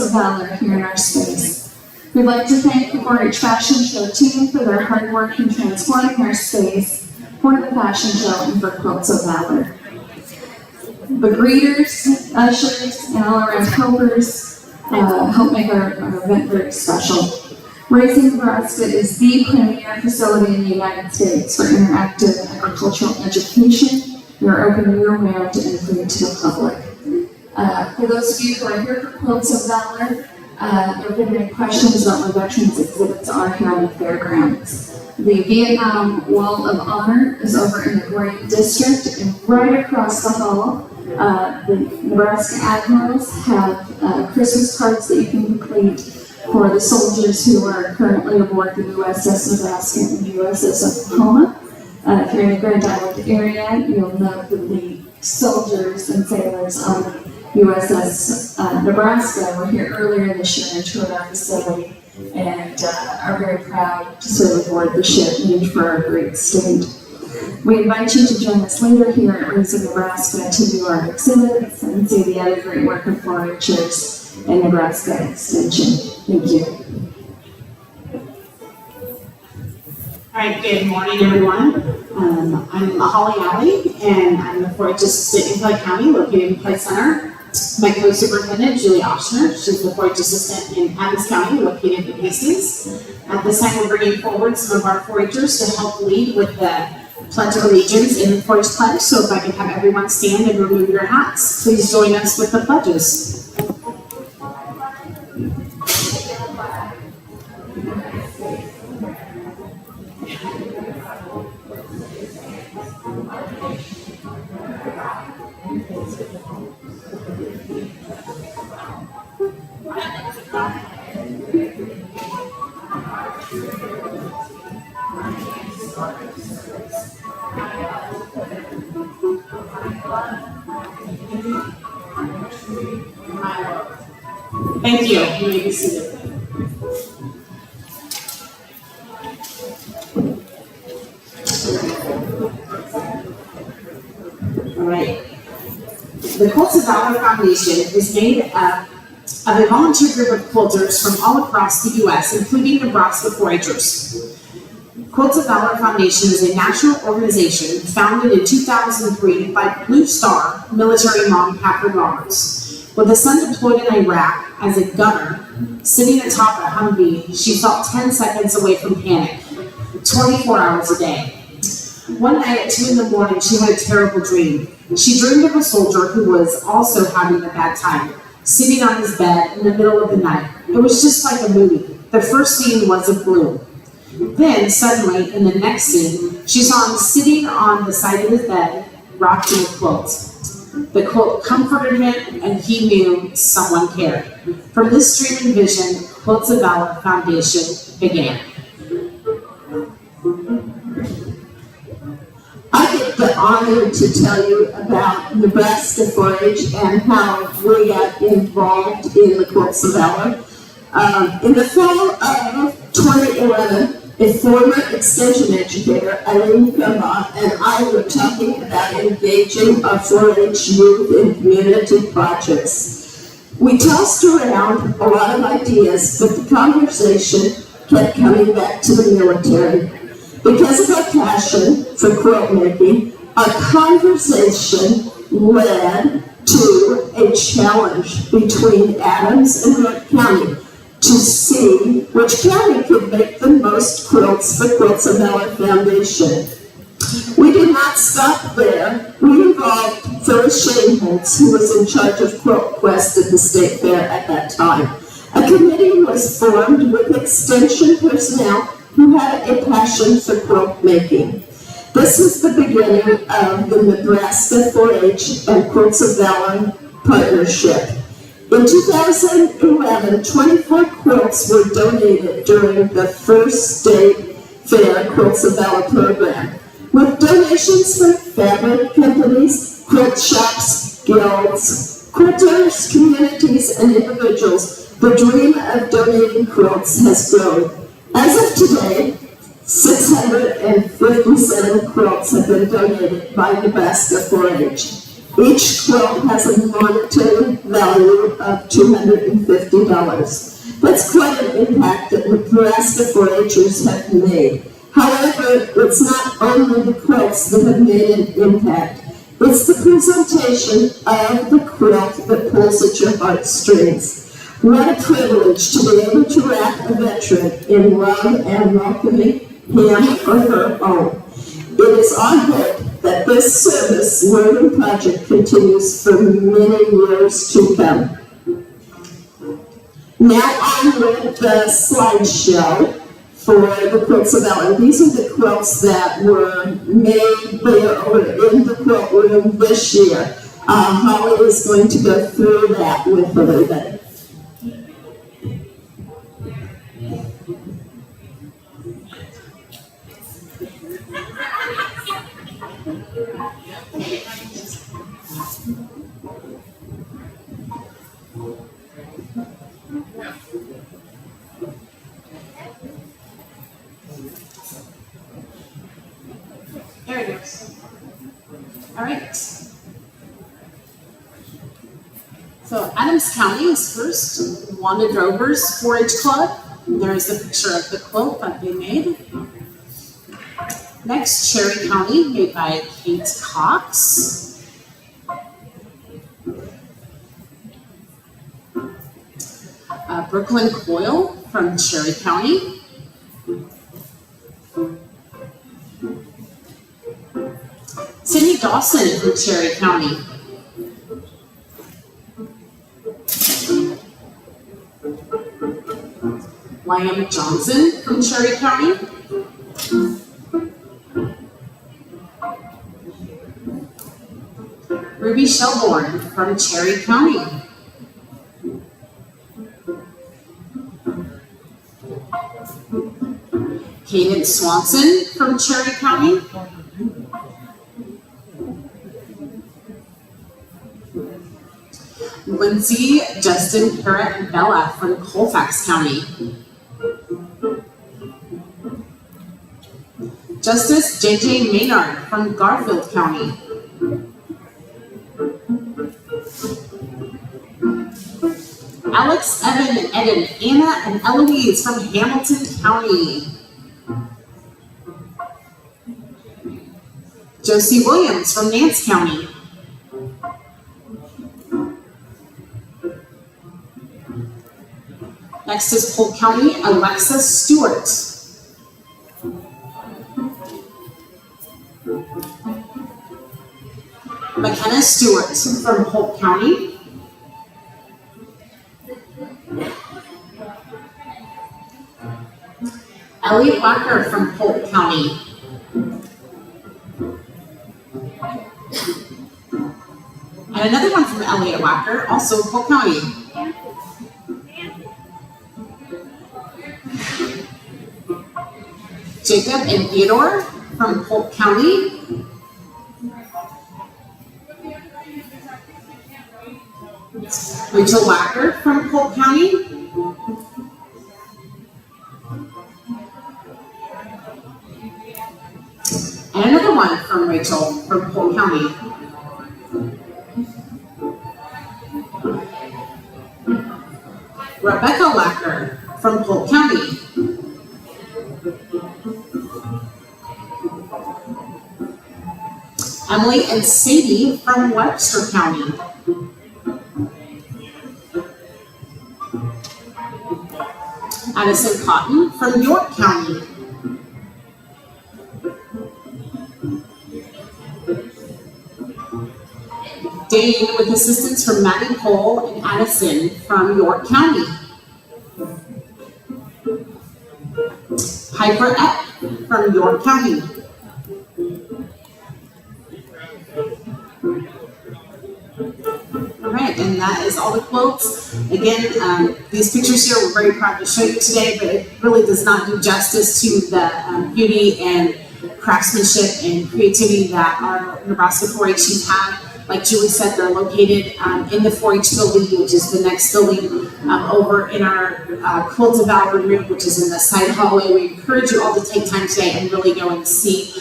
of Valor here in our space. We'd like to thank the 4-H Fashion Show team for their hard work in transforming our space for the fashion show and for Quilts of Valor. The greeters, ushers, and all-around helpers help make our event very special. Raising Nebraska is the premier facility in the United States for interactive agricultural education. We are open year-round and free to the public. For those of you who are here for Quilts of Valor, there have been many questions about what veterans exhibits are here on the fairgrounds. The Vietnam Wall of Honor is over in the Great District, and right across the hall, the Nebraska Admirals have Christmas cards that you can complete for the soldiers who are currently aboard the USS Nebraska and the USS Oklahoma. If you're in the Grand Island area, you'll know that the soldiers and sailors on USS Nebraska were here earlier this year and toured our facility and are very proud to serve aboard the ship named for our great state. We invite you to join us later here at Raising Nebraska to view our exhibits and see the other great work of 4-Hers and Nebraska Extension. Thank you. All right, good morning, everyone. I'm Holly Alley, and I'm the 4-H assistant in Clay County, located in Clay Center. My co-superintendent, Julie Oshner, she's the 4-H assistant in Adams County, located in Hastings. At this time, we're bringing forward some of our 4-Hers to help lead with the Pledge of Allegiance in the 4-H pledge. So if I can have everyone stand and remove your hats, please join us with the pledges. Thank you. You may be seated. All right. The Quilts of Valor Foundation is made up of a volunteer group of quilters from all across the U.S., including Nebraska 4-Hers. Quilts of Valor Foundation is a national organization founded in 2003 by Blue Star military mom Catherine Roberts. With a son deployed in Iraq as a gunner, sitting atop a Humvee, she felt 10 seconds away from panic, 24 hours a day. One night at 2 in the morning, she had a terrible dream. She dreamed of a soldier who was also having a bad time, sitting on his bed in the middle of the night. It was just like a movie. The first scene was of blue. Then, suddenly, in the next scene, she saw him sitting on the side of his bed, wrapped in a quilt. The quilt comforted him, and he knew someone cared. From this dream and vision, Quilts of Valor Foundation began. I get the honor to tell you about Nebraska 4-H and how we got involved in the Quilts of Valor. In the fall of 2011, a former extension educator, Eileen Gama, and I were talking about engaging our 4-H youth in community projects. We tossed around a lot of ideas, but the conversation kept coming back to the military. Because of our passion for quilt making, our conversation led to a challenge between Adams and North County to see which county could make the most quilts for Quilts of Valor Foundation. We did not stop there. We involved Phyllis Shaneholtz, who was in charge of Quilt Quest at the State Fair at that time. A committee was formed with extension personnel who had a passion for quilt making. This was the beginning of the Nebraska 4-H and Quilts of Valor partnership. In 2011, 24 quilts were donated during the first State Fair Quilts of Valor program, with donations from fabric companies, quilt shops, guilds, quilters, communities, and individuals. The dream of donating quilts has grown. As of today, 657 quilts have been donated by Nebraska 4-H. Each quilt has a monetary value of $250. That's quite an impact that Nebraska 4-H'ers have made. However, it's not only the quilts that have made an impact. It's the presentation of the quilt that pulls at your heartstrings. What a privilege to be able to wrap a veteran in love and welcoming him or her home. It is our hope that this service learning project continues for many years to come. Now on with the slideshow for the quilts of Ellen. These are the quilts that were made there or in the quilt room this year. Holly is going to go through that with everybody. There it goes. All right. So Adams County is first. Wanda Drover's 4-H Club. There's a picture of the quilt that they made. Next, Cherry County, made by Kate Cox. Brooklyn Coyle from Cherry County. Cindy Dawson from Cherry County. Liam Johnson from Cherry County. Ruby Shelbourne from Cherry County. Kaden Swanson from Cherry County. Lindsay, Justin, Kara, and Bella from Colfax County. Justice J.J. Maynard from Garfield County. Alex, Evan, Eden, Anna, and Eloise from Hamilton County. Josie Williams from Nance County. Next is Polk County, Alexa Stewart. McKenna Stewart from Polk County. Elliot Wacker from Polk County. And another one from Elliot Wacker, also Polk County. Jacob and Theodore from Polk County. Rachel Wacker from Polk County. And another one from Rachel from Polk County. Rebecca Wacker from Polk County. Emily and Sadie from Webster County. Addison Cotton from York County. Dane with assistance from Maddie Cole and Addison from York County. Piper Epp from York County. All right, and that is all the quotes. Again, these pictures here we're very proud to show you today, but it really does not do justice to the beauty and craftsmanship and creativity that our Nebraska 4-H team have. Like Julie said, they're located in the 4-H building, which is the next building over in our Quilt of Valor room, which is in the side hallway. We encourage you all to take time today and really go and see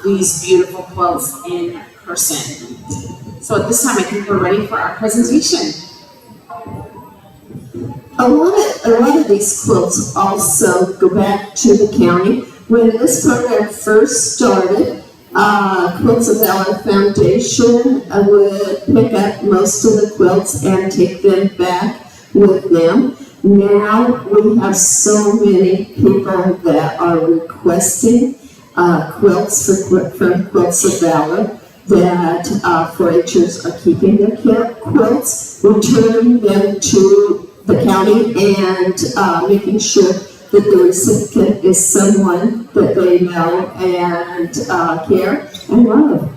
these beautiful quilts in person. So at this time, I think we're ready for our presentation. A lot of these quilts also go back to the county. When this program first started, Quilts of Valor Foundation would pick up most of the quilts and take them back with them. Now we have so many people that are requesting quilts from Quilts of Valor that 4-Hers are keeping their quilts, returning them to the county, and making sure that the recipient is someone that they know and care and love.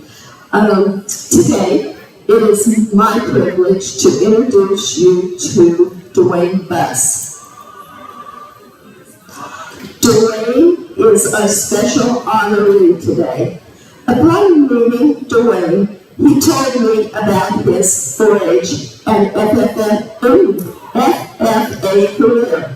Today, it is my privilege to introduce you to Dwayne Buss. Dwayne is a special honoree today. Upon meeting Dwayne, he told me about his 4-H and FFA career.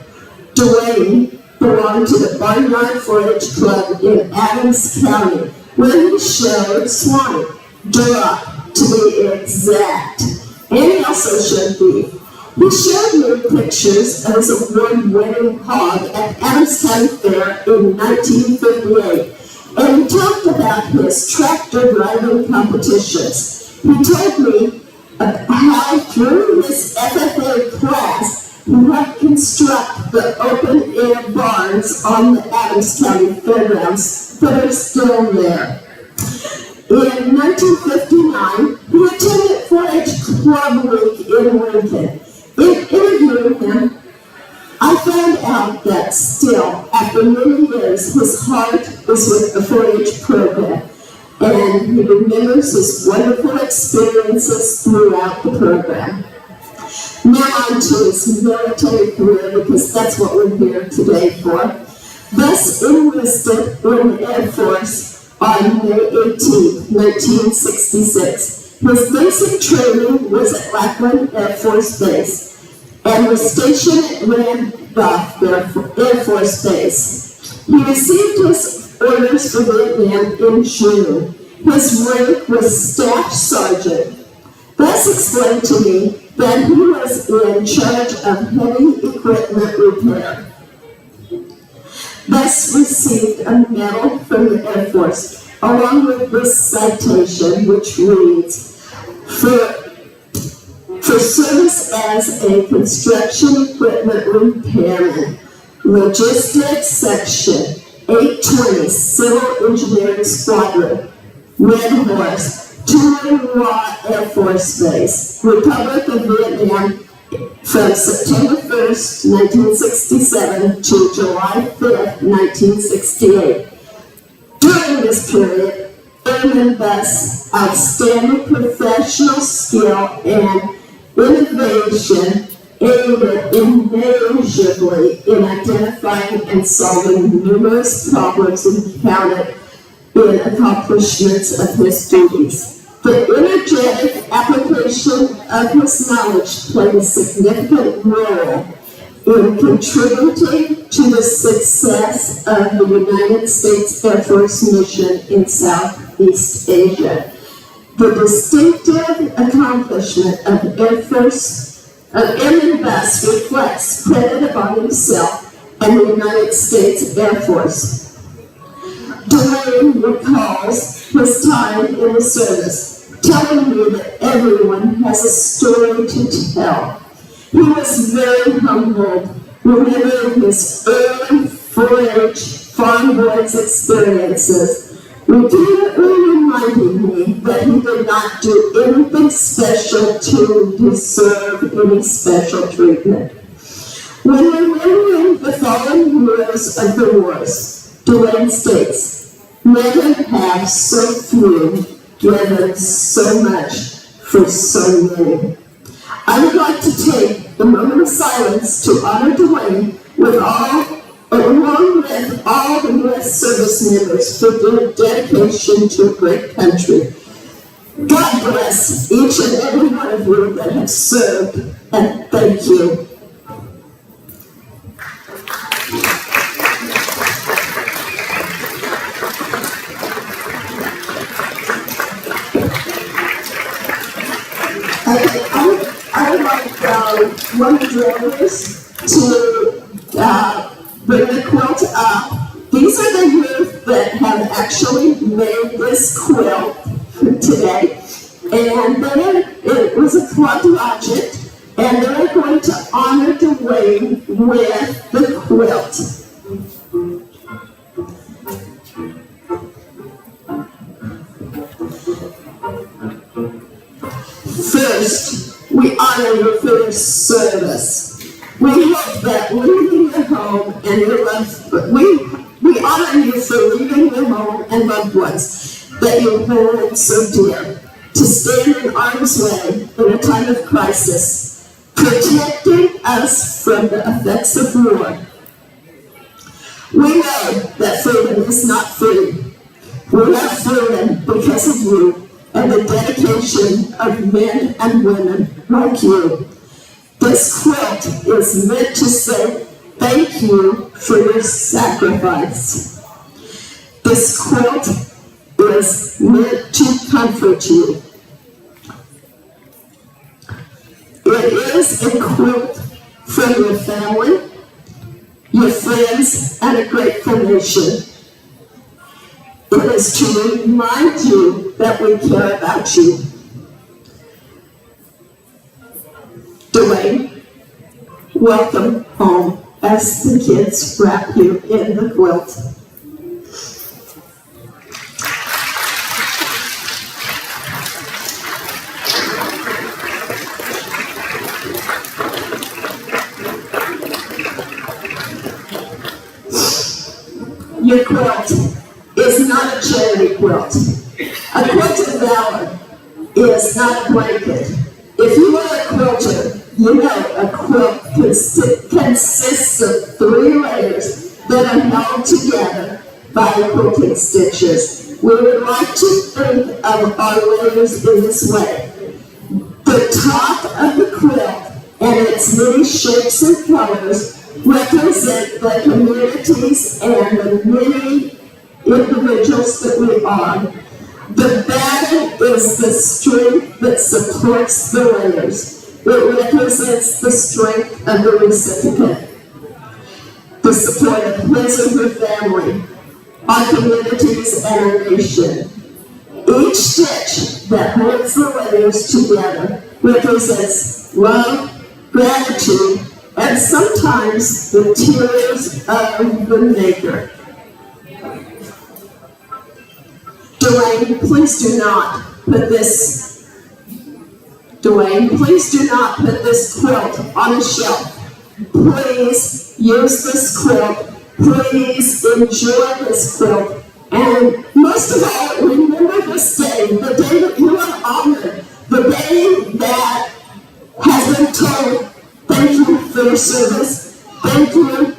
Dwayne belonged to the Barnyard 4-H Club in Adams County, where he showed swine, duroc to be exact, and he also showed beef. He showed me pictures of his award-winning hog at Adams County Fair in 1958, and he talked about his tractor driving competitions. He told me how through his FFA class, he helped construct the open-air barns on the Adams County Fairgrounds that are still there. In 1959, he attended 4-H Club Week in Lincoln. In interviewing him, I found out that still, after many years, his heart is with the 4-H program, and he remembers his wonderful experiences throughout the program. Now on to his military career, because that's what we're here today for. Buss enlisted in the Air Force on May 18, 1966. His basic training was at Lackland Air Force Base and was stationed at Randolph Air Force Base. He received his orders for Vietnam in June. His rank was Staff Sergeant. Buss explained to me that he was in charge of heavy equipment repair. Buss received a medal from the Air Force, along with this citation, which reads, for service as a construction equipment repairman, Logistics Section 820 Civil Engineering Squadron, Red Horse, Toowoomba Air Force Base, Republic of Vietnam, from September 1st, 1967 to July 5th, 1968. During this period, Airman Buss' outstanding professional skill and innovation aided immeasurably in identifying and solving numerous problems encountered in accomplishments of his duties. The energetic application of his knowledge played a significant role in contributing to the success of the United States Air Force mission in Southeast Asia. The distinctive accomplishment of Airman Buss reflects credit upon himself and the United States Air Force. Dwayne recalls his time in the service, telling me that everyone has a story to tell. He was very humbled, remembering his early 4-H farm boys experiences, repeatedly reminding me that he did not do anything special to deserve any special treatment. When remembering the fallen heroes of the wars, Dwayne states, "Never have so few given so much for so many." I would like to take a moment of silence to honor Dwayne along with all the U.S. service members for their dedication to a great country. God bless each and every one of you that have served, and thank you. one of the drivers to bring the quilt up. These are the youth that have actually made this quilt today. And then it was a club project, and they're going to honor Dwayne with the quilt. First, we honor you for your service. We hope that leaving your home and your loved, we honor you for leaving your home and loved ones that you hold so dear, to stand in arm's way in a time of crisis, protecting us from the effects of war. We know that freedom is not free. We have freedom because of you and the dedication of men and women like you. This quilt is meant to say thank you for your sacrifice. This quilt is meant to comfort you. It is a quilt from your family, your friends, and a grateful nation. It is to remind you that we care about you. Dwayne, welcome home as the kids wrap you in the quilt. Your quilt is not a charity quilt. A quilt of valor is not a blanket. If you are a quilter, you know a quilt consists of 3 layers that are held together by quilting stitches. We would like to think of our layers in this way. The top of the quilt and its many shapes and colors represent the communities and the many individuals that we are. The bottom is the strength that supports the layers. It represents the strength of the recipient, the support of his or her family, our communities, and our nation. Each stitch that holds the layers together represents love, gratitude, and sometimes the tears of the maker. Dwayne, please do not put this quilt on a shelf. Please use this quilt. Please enjoy this quilt. And most of all, remember this day, the day that you are honored, the day that has been told, thank you for your service, thank you,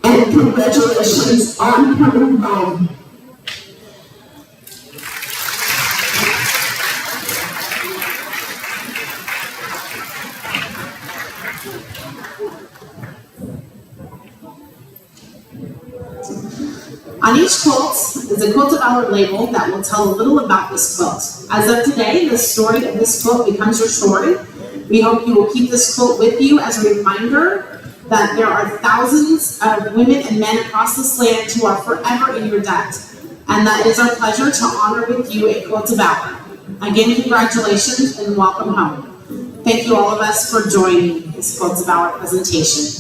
and congratulations on coming home. On each quilt is a Quilt of Valor label that will tell a little about this quilt. As of today, the story of this quilt becomes your story. We hope you will keep this quilt with you as a reminder that there are thousands of women and men across this land who are forever in your debt. And that it is our pleasure to honor with you a Quilt of Valor. Again, congratulations and welcome home. Thank you all of us for joining this Quilt of Valor presentation.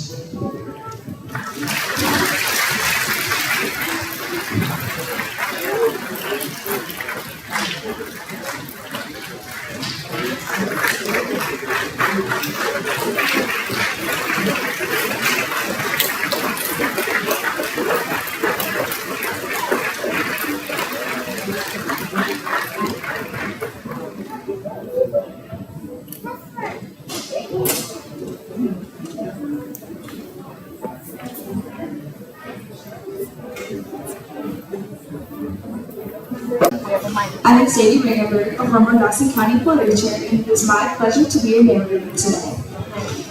I'm Sadie Ringenberg, a former Dawson County Literature, and it is my pleasure to be your narrator today.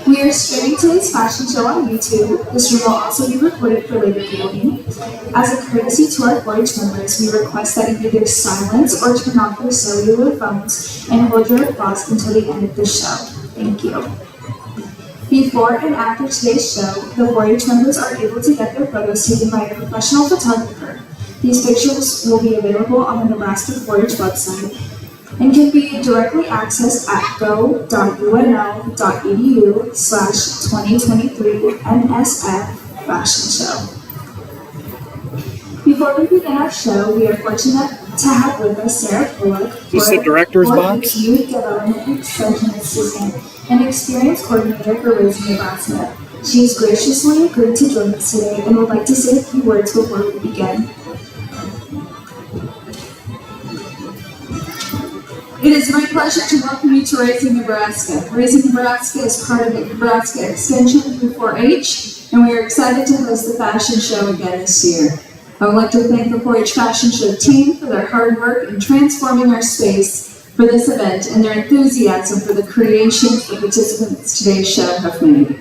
We are streaming today's fashion show on YouTube. This room will also be recorded for later viewing. As a courtesy to our 4-H members, we request that you either silence or turn off your cellular phones and hold your applause until the end of the show. Thank you. Before and after today's show, the 4-H members are able to get their photos taken by a professional photographer. These pictures will be available on the Nebraska 4-H website and can be directly accessed at go.unl.edu/2023 NSF Fashion Show. Before we begin our show, we are fortunate to have with us Sarah Bullock, This the director's box? Youth Development Extension Assistant and Experience Coordinator for Raising Nebraska. She has graciously agreed to join us today and would like to say a few words before we begin. It is my pleasure to welcome you to Raising Nebraska. Raising Nebraska is part of the Nebraska Extension through 4-H, and we are excited to host the fashion show again this year. I would like to thank the 4-H Fashion Show team for their hard work in transforming our space for this event and their enthusiasm for the creations the participants of today's show have made.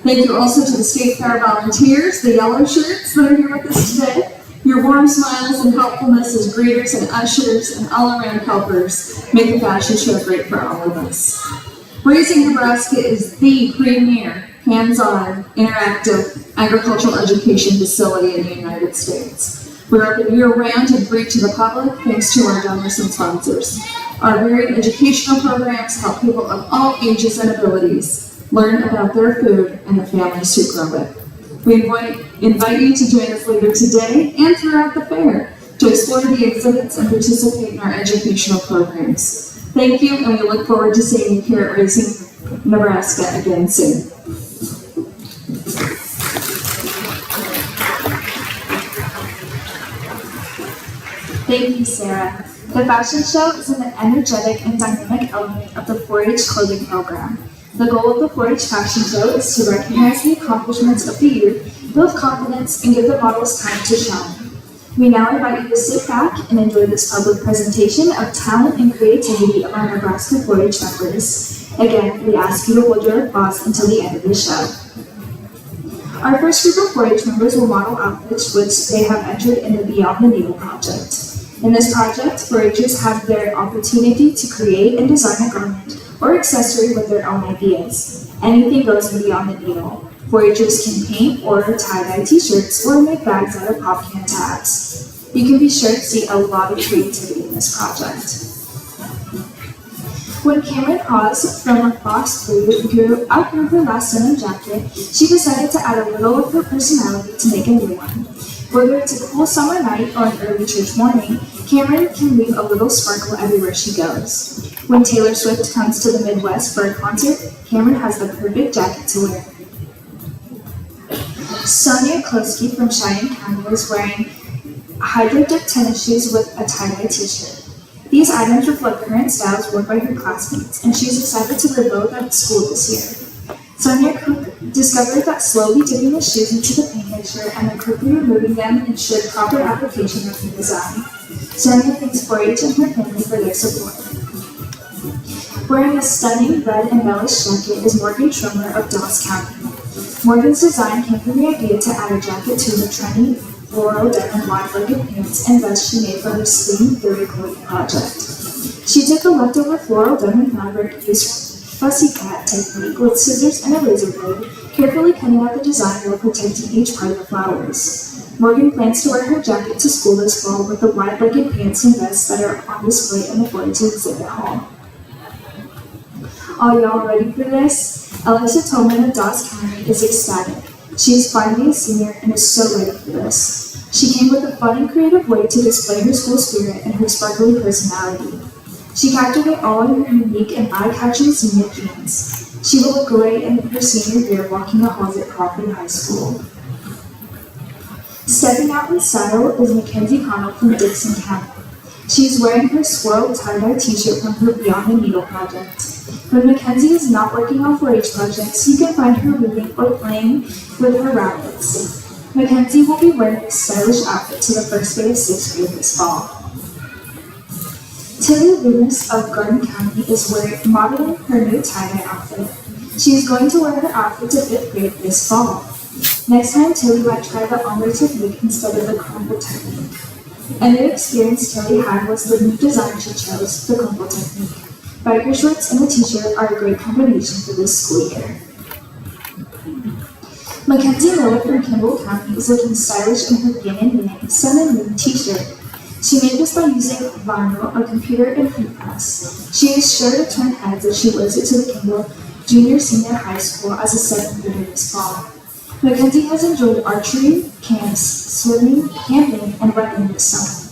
Thank you also to the State Fair volunteers, the yellow shirts that are here with us today. Your warm smiles and helpfulness as greeters and ushers and all-around helpers make the fashion show great for all of us. Raising Nebraska is the premier, hands-on, interactive agricultural education facility in the United States. We're open year-round and free to the public thanks to our donors and sponsors. Our varied educational programs help people of all ages and abilities learn about their food and the families who grow it. We invite you to join us later today and throughout the fair to explore the exhibits and participate in our educational programs. Thank you, and we look forward to seeing you here at Raising Nebraska again soon. Thank you, Sarah. The fashion show is an energetic and dynamic element of the 4-H clothing program. The goal of the 4-H fashion show is to recognize the accomplishments of the youth, build confidence, and give the models time to shine. We now invite you to sit back and enjoy this public presentation of talent and creativity of our Nebraska 4-H members. Again, we ask you to hold your applause until the end of the show. Our first group of 4-H members will model outfits which they have entered in the Beyond the Needle project. In this project, 4-Hers have their opportunity to create and design a garment or accessory with their own ideas. Anything goes in Beyond the Needle. 4-Hers can paint or tie-dye t-shirts or make bags out of pop can tabs. You can be sure to see a lot of creativity in this project. When Cameron Hawes from Box 3 outgrew her last denim jacket, she decided to add a little of her personality to make a new one. Whether it's a cool summer night or an early church morning, Cameron can leave a little sparkle everywhere she goes. When Taylor Swift comes to the Midwest for a concert, Cameron has the perfect jacket to wear. Sonia Klosky from Cheyenne County is wearing hydro-dipped tennis shoes with a tie-dye t-shirt. These items reflect current styles worn by her classmates, and she is excited to wear both at school this year. Sonia discovered that slowly dipping the shoes into the paint mixture and then quickly removing them ensured proper application of the design. Sonia thanks 4-H and her family for their support. Wearing a stunning red embellished jacket is Morgan Schromer of Doss County. Morgan's design came from the idea to add a jacket to the trendy floral denim wide-legged pants and vest she made for her Sling 30 clothing project. She took the leftover floral denim fabric, used fussy cat technique with scissors and a razor blade, carefully cutting out the design while protecting each part of the flowers. Morgan plans to wear her jacket to school this fall with the wide-legged pants and vests that are on display in the 4-H exhibit hall. Are y'all ready for this? Alyssa Tolman of Doss County is ecstatic. She is finally a senior and is so ready for this. She came with a fun and creative way to display her school spirit and her sparkly personality. She captured it all in her unique and eye-catching senior jeans. She will look great in her senior year walking the halls at Crawford High School. Stepping out in style is Mackenzie Connell from Dixon County. She is wearing her swirled tie-dye t-shirt from her Beyond the Needle project. When Mackenzie is not working on 4-H projects, you can find her reading or playing with her rabbits. Mackenzie will be wearing this stylish outfit to the first day of 6th grade this fall. Tilly Loomis of Garden County is modeling her new tie-dye outfit. She is going to wear her outfit to 5th grade this fall. Next time, Tilly might try the ombre technique instead of the crumple technique. A new experience Tilly had was the new design she chose, the crumple technique. Biker shorts and a t-shirt are a great combination for this school year. Mackenzie Miller from Kimball County is looking stylish in her Yin and Yang Sun and Moon t-shirt. She made this by using vinyl, a computer, and heat press. She is sure to turn heads as she wears it to the Kimball Junior-Senior High School as a 7th grader this fall. Mackenzie has enjoyed archery, camps, swimming, camping, and running this summer.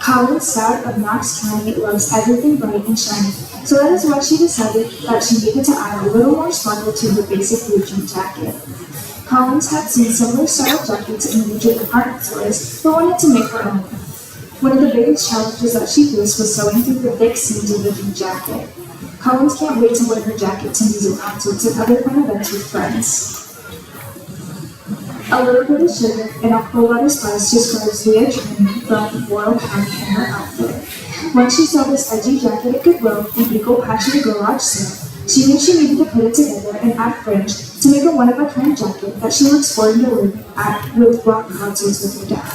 Colin Stout of Knox County loves everything bright and shiny, so that is why she decided that she needed to add a little more sparkle to her basic blue jean jacket. Collins had seen similar style jackets in the major department stores, but wanted to make her own. One of the biggest challenges that she faced was sewing through the thick seams of the jean jacket. Collins can't wait to wear her jacket to music concerts and other fun events with friends. A little bit of sugar and a whole lot of spice describes Leah Trini from Royal County in her outfit. Once she saw this edgy jacket at Goodwill and Eagle Passion garage sale, she knew she needed to put it together and add fringe to make a one-of-a-kind jacket that she looks forward to wearing with rock concerts with her dad.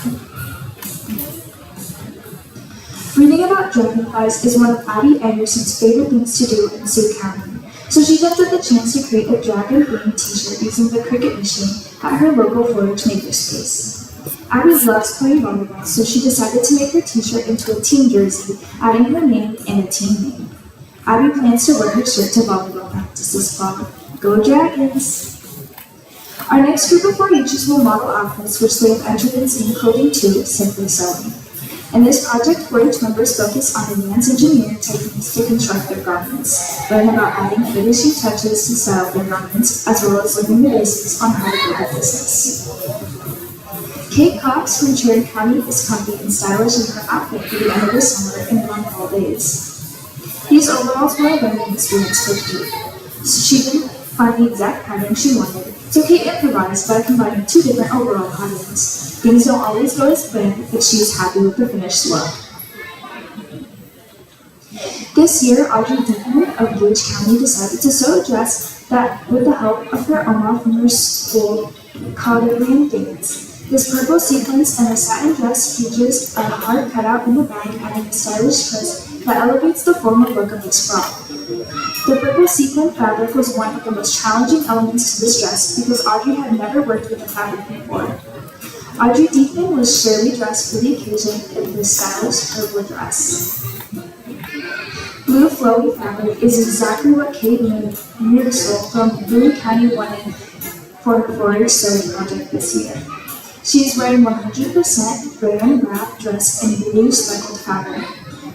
Reading about dragonflies is one of Abby Anderson's favorite things to do in Sioux County, so she jumped at the chance to create a dragon-themed t-shirt using the Cricut machine at her local 4-H makerspace. Abby loves playing volleyball, so she decided to make her t-shirt into a team jersey, adding her name and a team name. Abby plans to wear her shirt to volleyball practice this fall. Go Dragons! Our next group of 4-Hers will model outfits which they have entered in same clothing to Simply Sewing. In this project, 4-H members focus on advanced engineering techniques to construct their garments, learn about adding finishing touches to style their garments, as well as learning the basics on how to build a business. Kate Cox from Cherry County is comfy and stylish in her outfit for the end of the summer and long fall days. These overalls were a learning experience for Kate. So she didn't find the exact pattern she wanted, so Kate improvised by combining 2 different overall patterns. Things don't always go as planned, but she is happy with the finished look. This year, Audrey Deacon of Gage County decided to sew a dress that, with the help of her Oma from her school, called Korean Dance. This purple sequins and a satin dress features a hard cutout in the back, adding a stylish twist that elevates the formal look of this frock. The purple sequin fabric was one of the most challenging elements to this dress because Audrey had never worked with the fabric before. Audrey Deacon was surely dressed for the occasion in this stylish purple dress. Blue flowy fabric is exactly what Kate Mursel from Boone County wanted for her 4-H sewing project this year. She is wearing 100% rayon wrap dress in blue speckled fabric.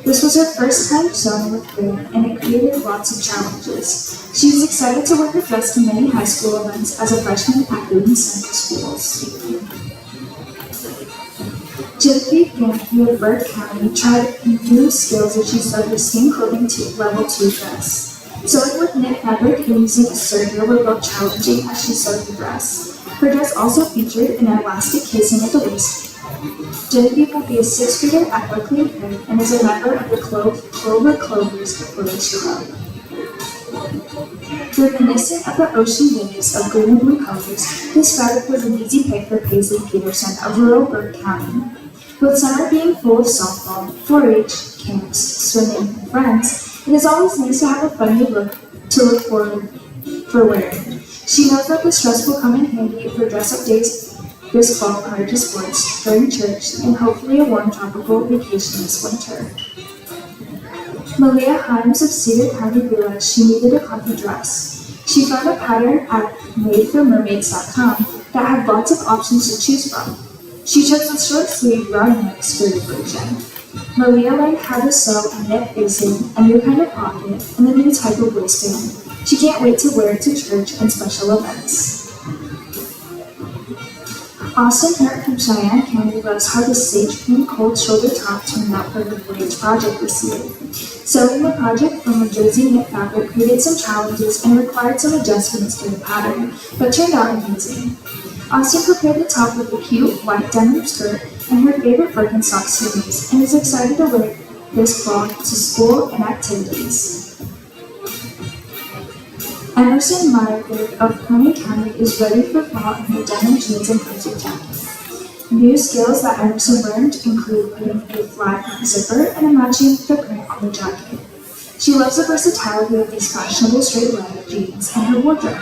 This was her first time sewing with rayon, and it created lots of challenges. She is excited to wear her dress to many high school events as a freshman at Boone Central Schools. Genevieve Gampy of Burke County tried new skills as she sewed her skin clothing level 2 dress. Sewing with knit fabric and using a serger were both challenging as she sewed the dress. Her dress also featured an elastic casing at the waist. Genevieve will be a 6th grader at Berkeley Prairie and is a member of the Clover Clovers 4-H Club. Reminiscent of the ocean waves of green and blue colors, this fabric was an easy pick for Paisley Peterson of rural Burke County. With summer being full of softball, 4-H, camps, swimming, and friends, it is always nice to have a fun new look to look forward for wearing. She knows that this dress will come in handy for dress-up days this fall prior to sports, during church, and hopefully a warm tropical vacation this winter. Malia Himes of Cedar County realized she needed a comfy dress. She found a pattern at madeformermaids.com that had lots of options to choose from. She chose the short-sleeved round neck skirted version. Malia learned how to sew a knit facing, a new kind of pocket, and a new type of waistband. She can't wait to wear it to church and special events. Austin Hurt from Cheyenne County loves how the sage pink cold shoulder top turned out for her 4-H project this year. Sewing the project from a jersey knit fabric created some challenges and required some adjustments to the pattern, but turned out amazing. Austin prepared the top with a cute white denim skirt and her favorite Birkenstock series and is excited to wear this fall to school and activities. Emerson Meyerberg of Pony County is ready for fall in her denim jeans and cozy jacket. New skills that Emerson learned include putting a flat zipper and a matching footprint on the jacket. She loves the versatility of these fashionable straight leg jeans in her wardrobe.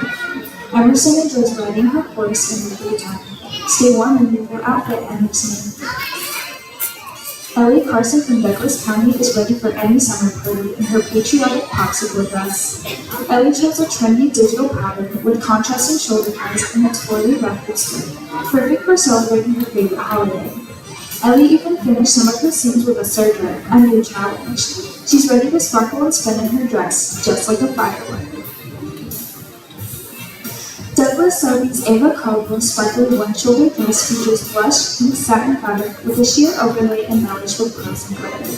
Emerson enjoys riding her horse in the free time. Stay warm in your outfit, Emerson. Ellie Carson from Douglas County is ready for any summer party in her patriotic popsicle dress. Ellie chose a trendy digital pattern with contrasting shoulder ties and a twirly ruffled skirt, perfect for celebrating her favorite holiday. Ellie even finished some of her seams with a surger, a new challenge. She's ready to sparkle and spin in her dress, just like a firework. Douglas Sobeys Ava Caldwell's sparkly one-shoulder dress features blush pink satin fabric with a sheer overlay embellished with pearls and glitter.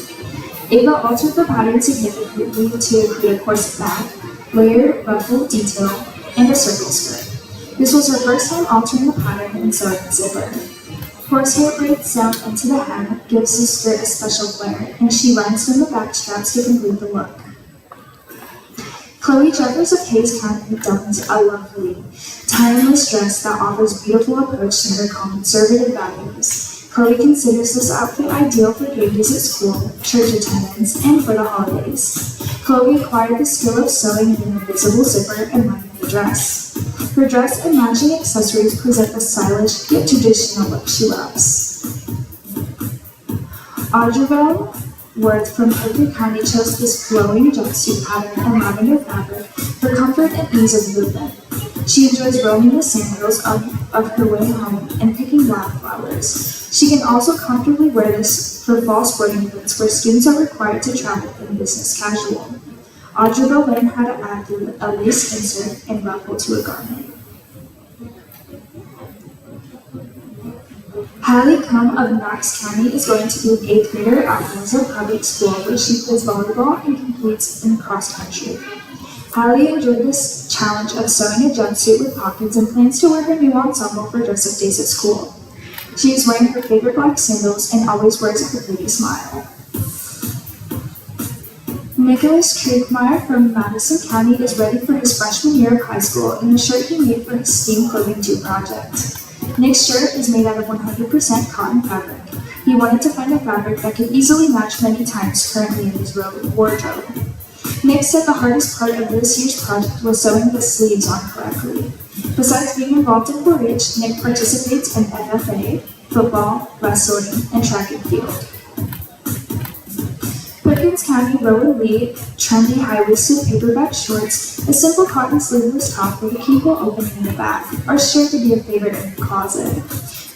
Ava altered the pattern significantly to include a corset bag, layered ruffled detail, and a circle skirt. This was her first time altering the pattern and sewing the zipper. Horsehair braids down into the hem gives the skirt a special flair, and she runs from the back straps to complete the look. Chloe Jeffers of Hayes County dons a lovely, timeless dress that offers beautiful approach to her conservative values. Chloe considers this outfit ideal for babies at school, church attendance, and for the holidays. Chloe acquired the skill of sewing in an invisible zipper and lining the dress. Her dress and matching accessories present the stylish yet traditional look she loves. Audrey Worth from Hooker County chose this flowing jumpsuit pattern and lavender fabric for comfort and ease of movement. She enjoys roaming the sandals of her way home and picking wildflowers. She can also comfortably wear this for fall sporting events where students are required to travel in business casual. Audrey learned how to add a lace insert and ruffle to a garment. Hallie Cum of Knox County is going to be an 8th grader at Windsor Public School where she plays volleyball and competes in cross country. Hallie enjoyed this challenge of sewing a jumpsuit with pockets and plans to wear her new ensemble for dress-up days at school. She is wearing her favorite black sandals and always wears a pretty smile. Nicholas Kriegmeyer from Madison County is ready for his freshman year of high school in a shirt he made for his STEAM Clothing 2 project. Nick's shirt is made out of 100% cotton fabric. He wanted to find a fabric that could easily match many times currently in his wardrobe. Nick said the hardest part of this year's project was sewing the sleeves on correctly. Besides being involved in 4-H, Nick participates in FFA, football, wrestling, and track and field. Perkins County Rowan Lee trendy high-waisted paperback shorts, a simple cotton sleeveless top with a keyhole opening in the back, are sure to be a favorite in the closet.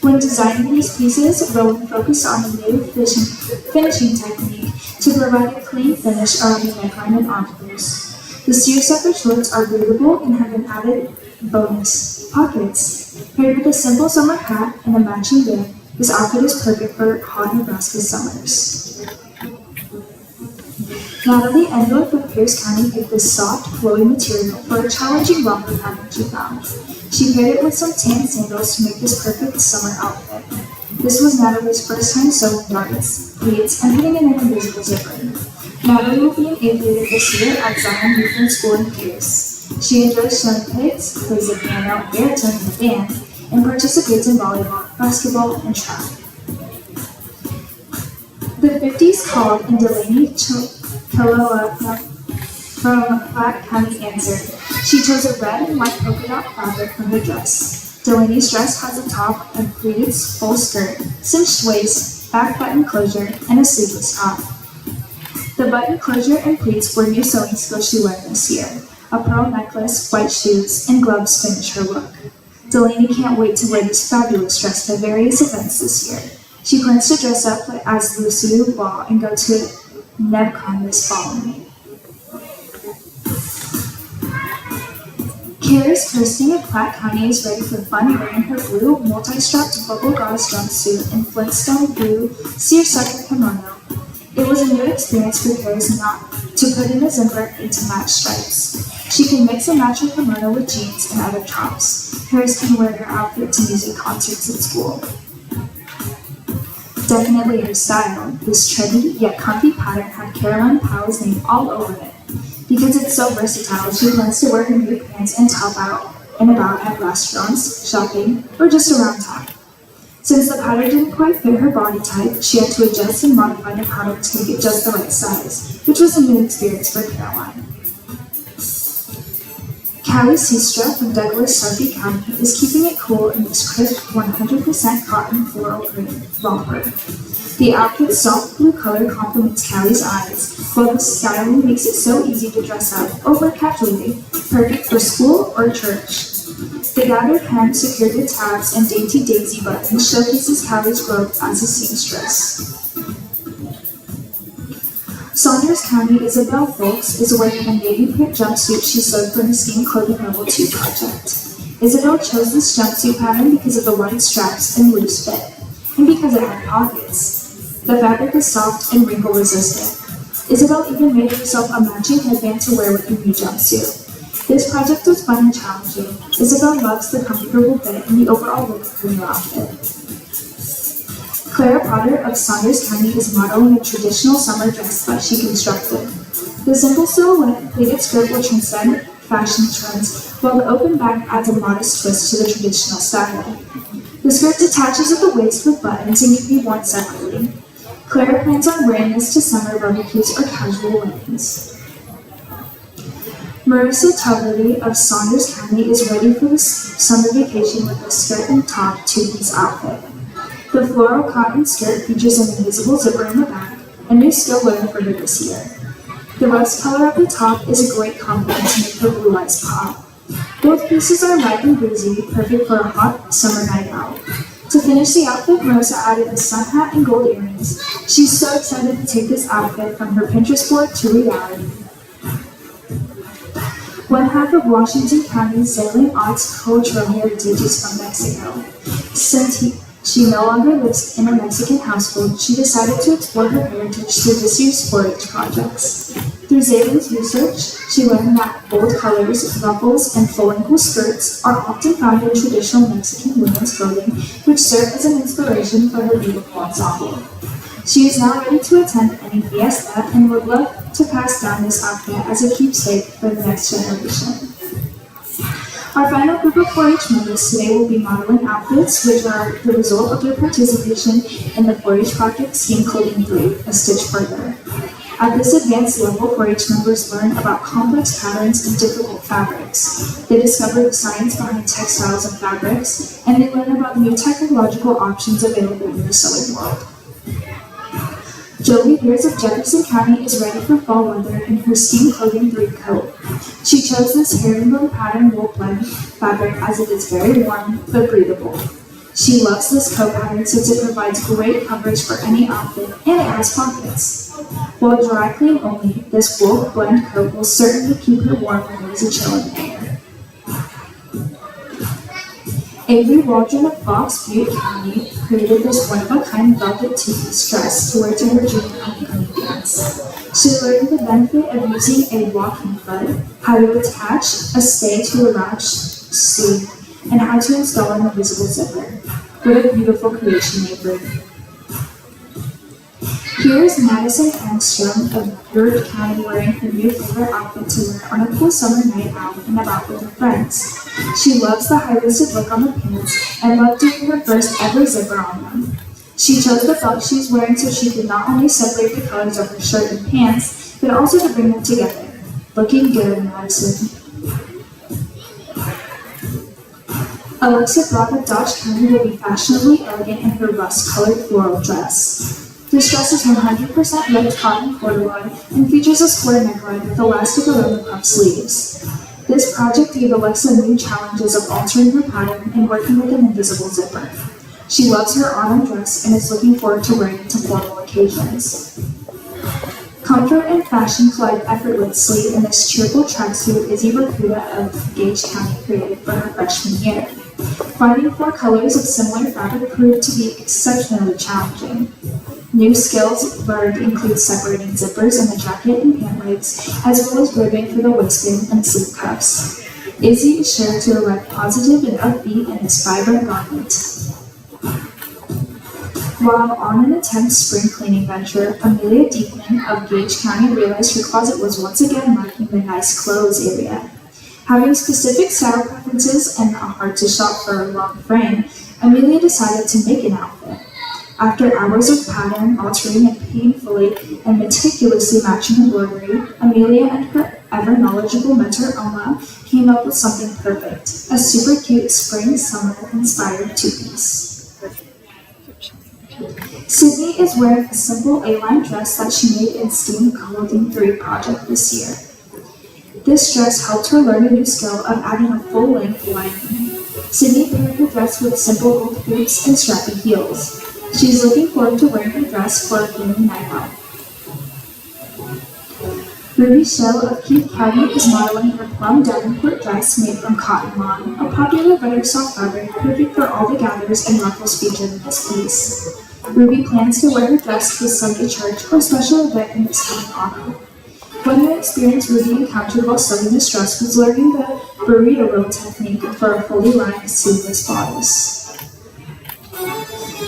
When designing these pieces, Rowan focused on a new finishing technique to provide a clean finish around the neckline and armholes. The seersucker shorts are breathable and have an added bonus, pockets. Paired with a simple summer hat and a matching bib, this outfit is perfect for hot Nebraska summers. Natalie Endorf from Pierce County picked this soft, flowy material for a challenging romper pattern she found. She paired it with some tan sandals to make this perfect summer outfit. This was Natalie's first time sewing darts, pleats, and putting in an invisible zipper. Natalie will be an 8th grader this year at Zion Lutheran School in Pierce. She enjoys sewing pigs, plays the piano, baritone in the band, and participates in volleyball, basketball, and track. The 50s called and Delaney Kiloa from Platte County answered. She chose a red and white polka dot fabric for her dress. Delaney's dress has a top and pleats, full skirt, cinched waist, back button closure, and a sleeveless top. The button closure and pleats were new sewing skills she learned this year. A pearl necklace, white shoes, and gloves finish her look. Delaney can't wait to wear this fabulous dress to various events this year. She plans to dress up as Lucy Dubois and go to NebCon this fall. Karis Kirsting of Platte County is ready for fun wearing her blue multi-strapped bubble gauze jumpsuit and Flintstone blue seersucker kimono. It was a new experience for Karis not to put in a zipper and to match stripes. She can mix and match her kimono with jeans and other tops. Karis can wear her outfit to music concerts at school. Definitely her style, this trendy yet comfy pattern had Caroline Powell's name all over it. Because it's so versatile, she plans to wear her new pants and top out and about at restaurants, shopping, or just around town. Since the pattern didn't quite fit her body type, she had to adjust and modify the pattern to make it just the right size, which was a new experience for Caroline. Callie Seastra from Douglas, Sarpy County is keeping it cool in this crisp 100% cotton floral print romper. The outfit's soft blue color complements Callie's eyes, while the styling makes it so easy to dress up or wear casually, perfect for school or church. The gathered hem secured with tabs and dainty daisy buttons showcases Callie's growth as a seamstress. Saunders County Isabel Folks is wearing a navy print jumpsuit she sewed for an esteemed clothing level 2 project. Isabel chose this jumpsuit pattern because of the wide straps and loose fit, and because it had pockets. The fabric is soft and wrinkle resistant. Isabel even made herself a matching headband to wear with the new jumpsuit. This project was fun and challenging. Isabel loves the comfortable fit and the overall look of her new outfit. Clara Potter of Saunders County is modeling a traditional summer dress that she constructed. The simple silhouette and pleated skirt will transcend fashion trends, while the open back adds a modest twist to the traditional style. The skirt detaches at the waist with buttons and can be worn separately. Clara plans on wearing this to summer barbecues or casual weddings. Marissa Tuggerty of Saunders County is ready for the summer vacation with a skirt and top two-piece outfit. The floral cotton skirt features an invisible zipper in the back, a new skill learned for her this year. The rust color of the top is a great complement to make her blue eyes pop. Both pieces are light and breezy, perfect for a hot summer night out. To finish the outfit, Marissa added a sun hat and gold earrings. She's so excited to take this outfit from her Pinterest board to reality. One half of Washington County's Zaylen Ott's cultural heritage is from Mexico. Since she no longer lives in a Mexican household, she decided to explore her heritage through this year's 4-H projects. Through Zaylen's research, she learned that bold colors, ruffles, and full-ankle skirts are often found in traditional Mexican women's clothing, which serve as an inspiration for her beautiful ensemble. She is now ready to attend any fiesta and would love to pass down this outfit as a keepsake for the next generation. Our final group of 4-H members today will be modeling outfits, which are the result of their participation in the 4-H project Scheme Clothing 3, A Stitch Further. At this advanced level, 4-H members learn about complex patterns and difficult fabrics. They discover the science behind textiles and fabrics, and they learn about new technological options available in the sewing world. Jolie Beers of Jefferson County is ready for fall weather in her Steam Clothing 3 coat. She chose this herringbone pattern wool blend fabric as it is very warm but breathable. She loves this coat pattern since it provides great coverage for any outfit and it has pockets. While dry clean only, this wool blend coat will certainly keep her warm when there is a chill in the air. Avery Waldron of Fox Butte County created this one-of-a-kind velvet two-piece dress to wear to her junior homecoming dance. She learned the benefit of using a walking foot, how to attach a stay to a round sleeve, and how to install an invisible zipper. What a beautiful creation, Avery. Here is Madison Angstrom of Byrd County wearing her new favorite outfit to wear on a cool summer night out and about with her friends. She loves the high-waisted look on the pants and loved doing her first ever zipper on them. She chose the belt she's wearing so she could not only separate the colors of her shirt and pants, but also to bring them together. Looking good, Madison. Alexa Brock of Dodge County will be fashionably elegant in her rust-colored floral dress. This dress is 100% ripped cotton corduroy and features a square neckline with elastic around the puff sleeves. This project gave Alexa new challenges of altering her pattern and working with an invisible zipper. She loves her autumn dress and is looking forward to wearing it to formal occasions. Comfort and fashion collide effortlessly in this cheerful tracksuit Izzy Rakuda of Gage County created for her freshman year. Finding 4 colors of similar fabric proved to be exceptionally challenging. New skills learned include separating zippers in the jacket and pant legs, as well as ribbing for the waistband and sleeve cuffs. Izzy is sure to arrive positive and upbeat in this vibrant garment. While on an intense spring cleaning venture, Amelia Diekman of Gage County realized her closet was once again marking the nice clothes area. Having specific style preferences and a hard-to-shop for a long frame, Amelia decided to make an outfit. After hours of pattern, altering it painfully, and meticulously matching embroidery, Amelia and her ever knowledgeable mentor Oma came up with something perfect, a super cute spring-summer inspired two-piece. Sydney is wearing a simple A-line dress that she made in STEAM Clothing 3 project this year. This dress helped her learn a new skill of adding a full-length lining. Sydney paired her dress with simple old boots and strappy heels. She's looking forward to wearing her dress for a gaming night out. Ruby Shell of Keith County is modeling her plum davenport dress made from cotton lawn, a popular butter soft fabric perfect for all the gathers and ruffles featured in this piece. Ruby plans to wear her dress to a Sunday church or special event in this coming autumn. One new experience Ruby encountered while sewing this dress was learning the burrito roll technique for a fully lined sleeveless bodice.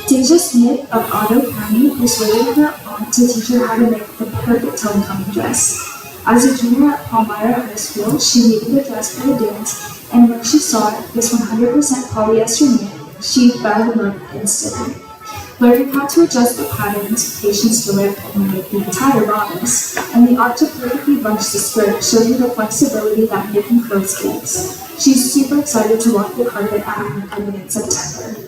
Deja Smith of Otto County persuaded her aunt to teach her how to make the perfect homecoming dress. As a junior at Palmyra High School, she needed a dress for the dance, and when she saw it, this 100% polyester knit, she fell in love instantly. Learning how to adjust the patterns, patience to rip and make the entire bodice, and the art to perfectly bunch the skirt showed her the flexibility that making clothes gives. She's super excited to walk the carpet at her homecoming in September.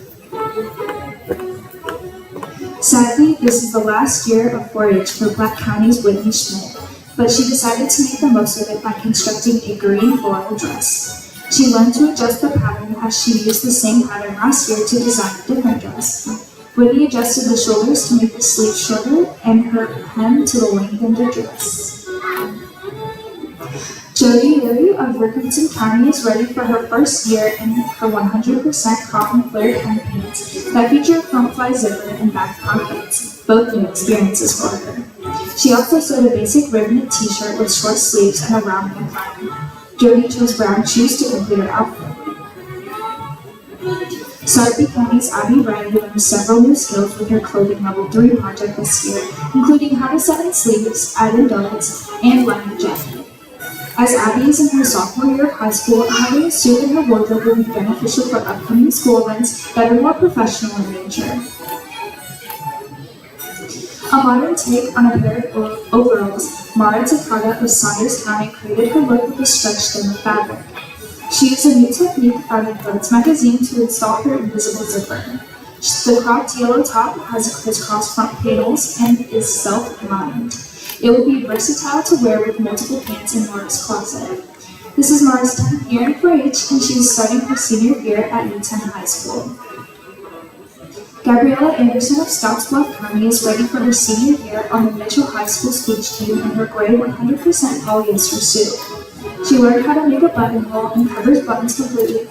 Sadly, this is the last year of 4-H for Black County's Whitney Schmidt, but she decided to make the most of it by constructing a green floral dress. She learned to adjust the pattern as she used the same pattern last year to design a different dress. Whitney adjusted the shoulders to make the sleeve shorter and her hem to the length of the dress. Jody Lilly of Rickerson County is ready for her first year in her 100% cotton flared hem pants that feature a front fly zipper and back pockets, both new experiences for her. She also sewed a basic ribbon t-shirt with short sleeves and a round neckline. Jody chose brown shoes to complete her outfit. Sarpy County's Abby Ryan learned several new skills with her Clothing Level 3 project this year, including how to sew in sleeves, add in donuts, and line a jacket. As Abby is in her sophomore year of high school, having a suit in her wardrobe will be beneficial for upcoming school events that are more professional in nature. A modern take on a pair of overalls, Mara Takata of Saunders County created her look with a stretched thin fabric. She used a new technique found in Threads magazine to install her invisible zipper. The cropped yellow top has crisscross front panels and is self-lined. It will be versatile to wear with multiple pants in Mara's closet. This is Mara's 10th year in 4-H, and she is starting her senior year at Newton High School. Gabriella Anderson of Stouts Bluff County is ready for her senior year on the Mitchell High School speech team in her gray 100% polyester suit. She learned how to make a buttonhole and covers buttons completely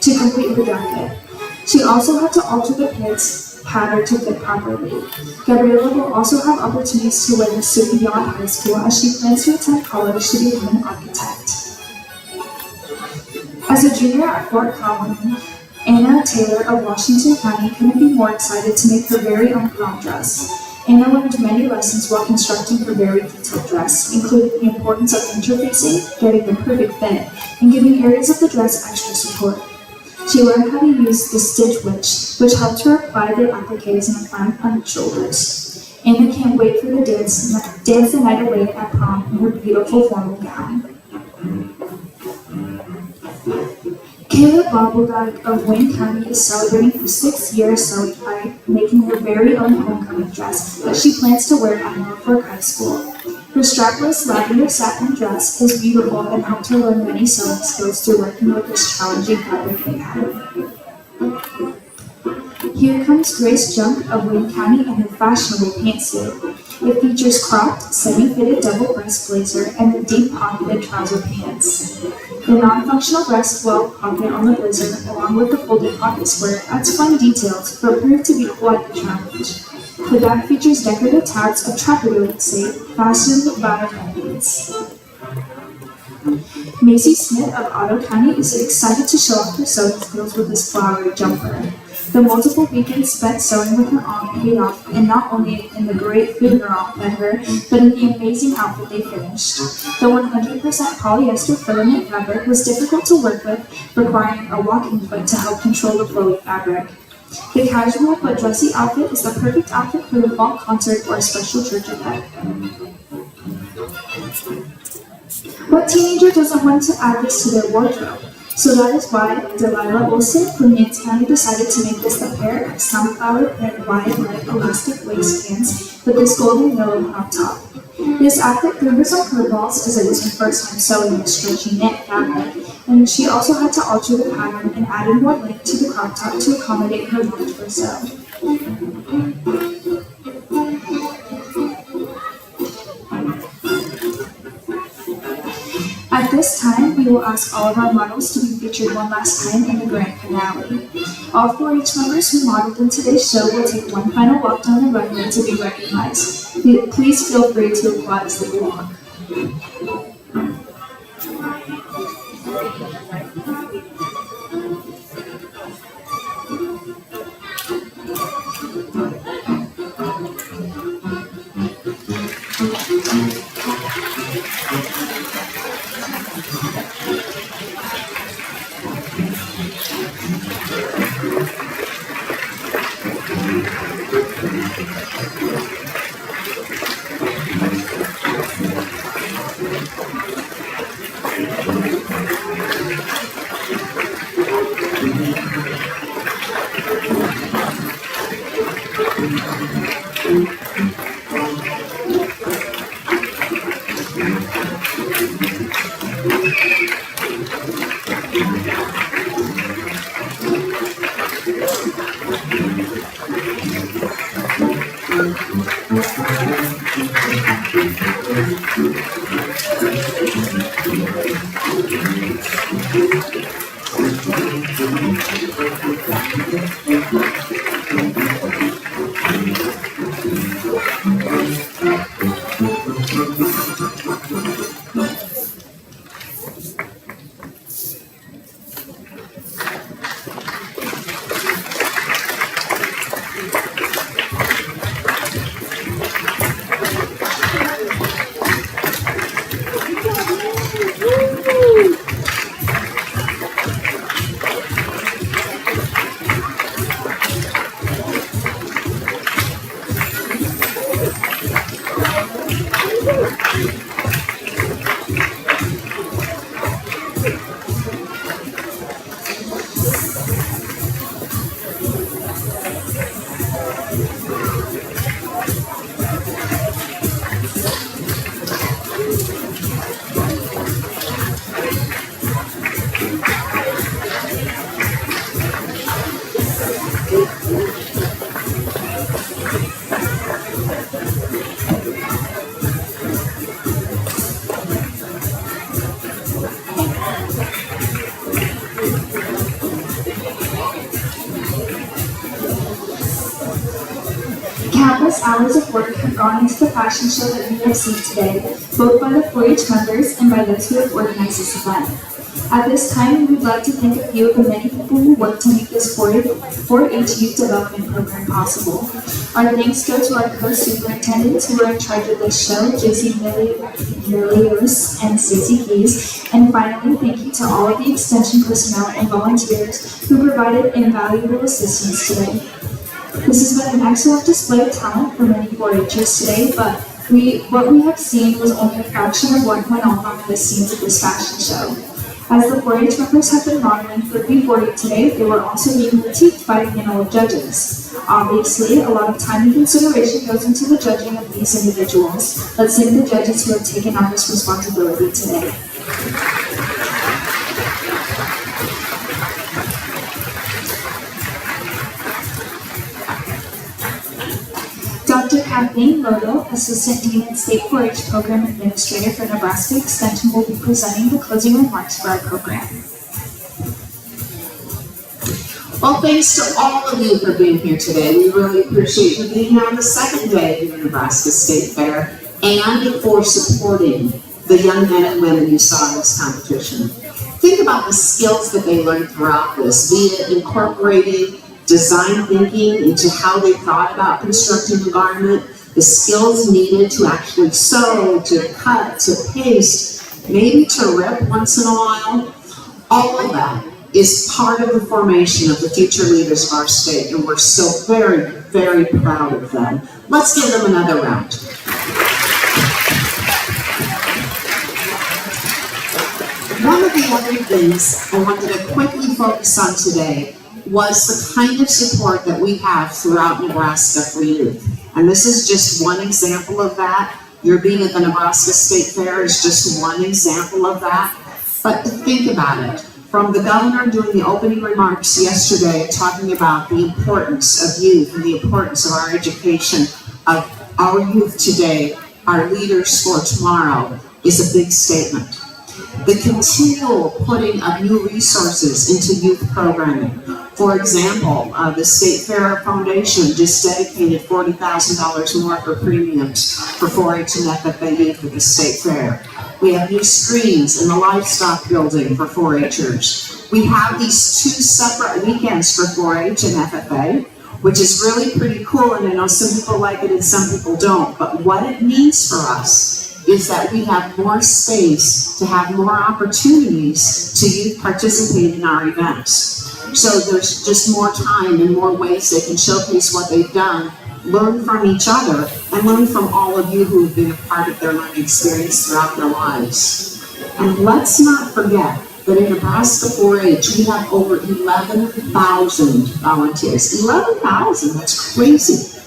to complete her jacket. She also had to alter the pants pattern to fit properly. Gabriella will also have opportunities to wear the suit beyond high school as she plans to attend college to become an architect. As a junior at Fort Collin, Anna Taylor of Washington County couldn't be more excited to make her very own prom dress. Anna learned many lessons while constructing her very detailed dress, including the importance of interfacing, getting the perfect fit, and giving areas of the dress extra support. She learned how to use the stitch which helped her apply the appliques in the front on her shoulders. Anna can't wait for the dance the night away at prom in her beautiful formal gown. Caleb Bobbledyke of Wayne County is celebrating her 6th year sewing by making her very own homecoming dress that she plans to wear at Norfolk High School. Her strapless lavender satin dress is beautiful and helped her learn many sewing skills through working with this challenging fabric pattern. Here comes Grace Junk of Wayne County in her fashionable pantsuit. It features cropped, semi-fitted double-breast blazer and the deep-pocketed trouser pants. The non-functional breast welt pocket on the blazer, along with the folded pocket square, adds fun details, but proved to be quite a challenge. The back features decorative tags of trapdoor shape fastened by buttons. Macy Smith of Otto County is excited to show off her sewing skills with this flowery jumper. The multiple weekends spent sewing with her aunt paid off, and not only in the great food her aunt fed her, but in the amazing outfit they finished. The 100% polyester filament fabric was difficult to work with, requiring a walking foot to help control the flowy fabric. The casual but dressy outfit is the perfect outfit for the fall concert or a special church event. What teenager doesn't want to add this to their wardrobe? So that is why Delilah Olson from Yates County decided to make this a pair of sunflower print wide leg elastic waistbands with this golden yellow crop top. This outfit threw her some curveballs as it was her first time sewing this stretchy knit fabric, and she also had to alter the pattern and added more length to the crop top to accommodate her large torso. At this time, we will ask all of our models to be featured one last time in the grand finale. All 4-H members who modeled in today's show will take one final walk down the runway to be recognized. Please feel free to applaud as they walk. Countless hours of work have gone into the fashion show that we have seen today, both by the 4-H members and by those who have organized this event. At this time, we would like to thank a few of the many people who worked to make this 4-H Youth Development Program possible. Our thanks go to our co-superintendents who are in charge of this show, J.C. Milios and Stacey Keys. And finally, thank you to all of the extension personnel and volunteers who provided invaluable assistance today. This has been an excellent display of talent for many 4-Hers today, but what we have seen was only a fraction of what went on behind the scenes of this fashion show. As the 4-H members have been modeling for B40 today, they were also being critiqued by a panel of judges. Obviously, a lot of time and consideration goes into the judging of these individuals. Let's thank the judges who have taken on this responsibility today. Dr. Kathleen Lodo, Assistant Dean and State 4-H Program Administrator for Nebraska Extension, will be presenting the closing remarks for our program. Well, thanks to all of you for being here today. We really appreciate you being here on the second day of the Nebraska State Fair and for supporting the young men and women you saw in this competition. Think about the skills that they learned throughout this, be it incorporating design thinking into how they thought about constructing the garment, the skills needed to actually sew, to cut, to paste, maybe to rip once in a while. All of that is part of the formation of the future leaders of our state, and we're so very, very proud of them. Let's give them another round. One of the other things I wanted to quickly focus on today was the kind of support that we have throughout Nebraska for youth. And this is just one example of that. Your being at the Nebraska State Fair is just one example of that. But think about it. From the governor doing the opening remarks yesterday, talking about the importance of youth and the importance of our education, of our youth today, our leaders for tomorrow, is a big statement. The continual putting of new resources into youth programming. For example, the State Fair Foundation just dedicated $40,000 more for premiums for 4-H and FFA youth at the State Fair. We have new screens in the livestock building for 4-Hers. We have these 2 separate weekends for 4-H and FFA, which is really pretty cool, and I know some people like it and some people don't, but what it means for us is that we have more space to have more opportunities to youth participate in our events. So there's just more time and more ways they can showcase what they've done, learn from each other, and learn from all of you who have been a part of their learning experience throughout their lives. And let's not forget that in Nebraska 4-H, we have over 11,000 volunteers. 11,000, that's crazy.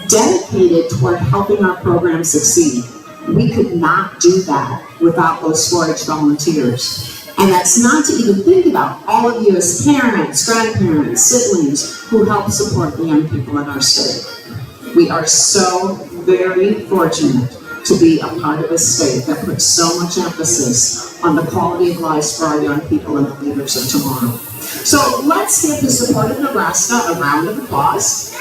Dedicated toward helping our program succeed. We could not do that without those 4-H volunteers. And that's not to even think about all of you as parents, grandparents, siblings who help support the young people in our state. We are so very fortunate to be a part of a state that puts so much emphasis on the quality of life for our young people and the leaders of tomorrow. So let's give the support of Nebraska a round of applause.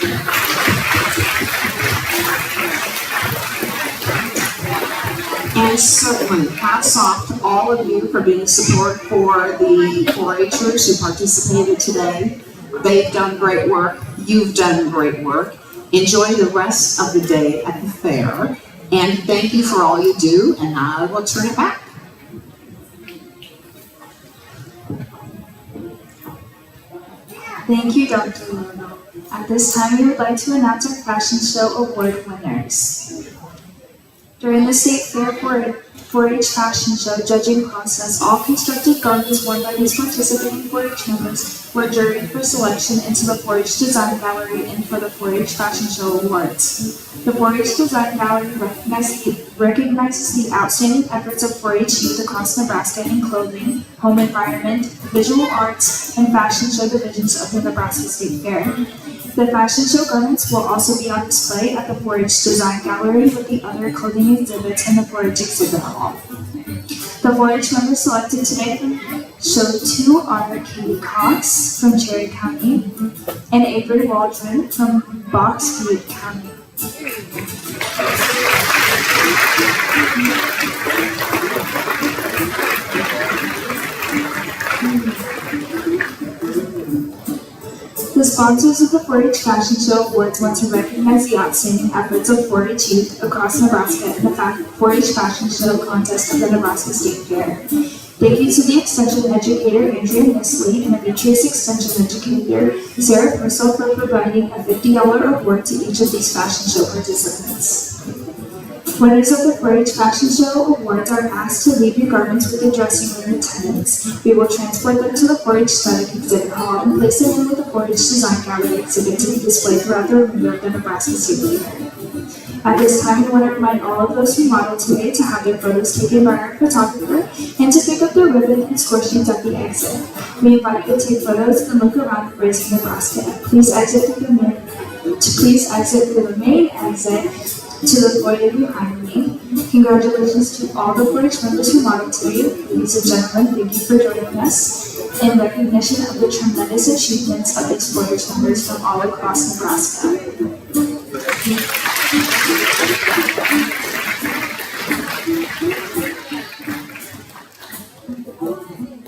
And certainly, hats off to all of you for being support for the 4-Hers who participated today. They've done great work. You've done great work. Enjoy the rest of the day at the fair. And thank you for all you do, and I will turn it back. Thank you, Dr. Lono. At this time, we would like to announce our fashion show award winners. During the State Fair 4-H fashion show judging process, all constructed garments worn by these participating 4-H members were juried for selection into the 4-H Design Gallery and for the 4-H Fashion Show Awards. The 4-H Design Gallery recognizes the outstanding efforts of 4-H youth across Nebraska in clothing, home environment, visual arts, and fashion show divisions of the Nebraska State Fair. The fashion show garments will also be on display at the 4-H Design Gallery with the other clothing exhibits in the 4-H exhibit hall. The 4-H members selected today from show 2 are Katie Cox from Cherry County and Avery Waldron from Box Butte County. The sponsors of the 4-H Fashion Show Awards want to recognize the outstanding efforts of 4-H youth across Nebraska in the 4-H Fashion Show contest of the Nebraska State Fair. Thank you to the Extension Educator Andrea Nisley and the Beatrice Extension Educator Sarah Purcell for providing a $50 award to each of these fashion show participants. Winners of the 4-H Fashion Show Awards are asked to leave your garments with the dressing room attendants. We will transport them to the 4-H Static Exhibit Hall and place them in with the 4-H Design Gallery exhibit to be displayed throughout the remainder of the Nebraska State Fair. At this time, we want to remind all of those who modeled today to have their photos taken by our photographer and to pick up their ribbon and score sheets at the exit. We invite you to take photos and look around for Race Nebraska. Please exit through the main exit to the foyer behind me. Congratulations to all the 4-H members who modeled today. Ladies and gentlemen, thank you for joining us in recognition of the tremendous achievements of these 4-H members from all across Nebraska.